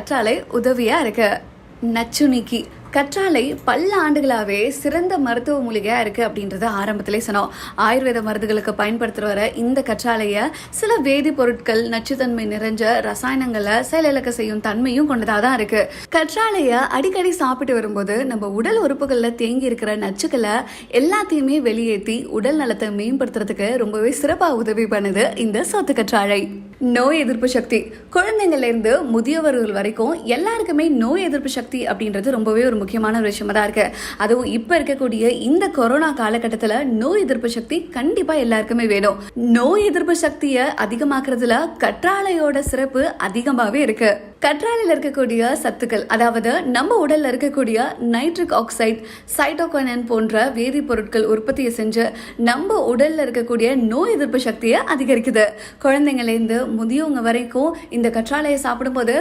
கற்றாழை உதவியா இருக்கு. நச்சுனிக்கி கற்றாழை பல ஆண்டுகளாகவே சிறந்த மருத்துவ மூலிகையா இருக்கு அப்படின்றத ஆரம்பத்திலே சொன்னோம். ஆயுர்வேத மருந்துகளுக்கு பயன்படுத்துகிற வர இந்த கற்றாழைய சில வேதிப்பொருட்கள், நச்சுத்தன்மை நிறைஞ்ச ரசாயனங்களை செயலிழக்க செய்யும் தன்மையும் கொண்டதாக தான் இருக்கு. கற்றாழைய அடிக்கடி சாப்பிட்டு வரும்போது நம்ம உடல் உறுப்புகளில் தேங்கி இருக்கிற நச்சுக்களை எல்லாத்தையுமே வெளியேற்றி உடல் நலத்தை மேம்படுத்துறதுக்கு ரொம்பவே சிறப்பாக உதவி பண்ணுது இந்த சோத்து கற்றாழை. நோய் எதிர்ப்பு சக்தி, குழந்தைங்கள்ல இருந்து முதியவர்கள் வரைக்கும் எல்லாருக்குமே நோய் எதிர்ப்பு சக்தி அப்படின்றது ரொம்பவே ஒரு முக்கியமான ஒரு விஷயமா தான் இருக்கு. அதுவும் இப்ப இருக்கக்கூடிய இந்த கொரோனா காலகட்டத்துல நோய் எதிர்ப்பு சக்தி கண்டிப்பா எல்லாருக்குமே வேணும். நோய் எதிர்ப்பு சக்தியை அதிகமாக்குறதுல கற்றாழையோட சிறப்பு அதிகமாவே இருக்கு. கற்றாழையில் இருக்கக்கூடிய சத்துக்கள், அதாவது நம்ம உடல்ல இருக்கக்கூடிய நைட்ரிக் ஆக்சைடு, சைட்டோகைனின் போன்ற வேதிப்பொருட்கள் உற்பத்தியை செஞ்சு நம்ம உடல்ல இருக்கக்கூடிய நோய் எதிர்ப்பு சக்தியை அதிகரிக்குது. குழந்தைங்கள்ல இருந்து முதியவங்க வரைக்கும் இந்த கற்றாழையை சாப்பிடும்போது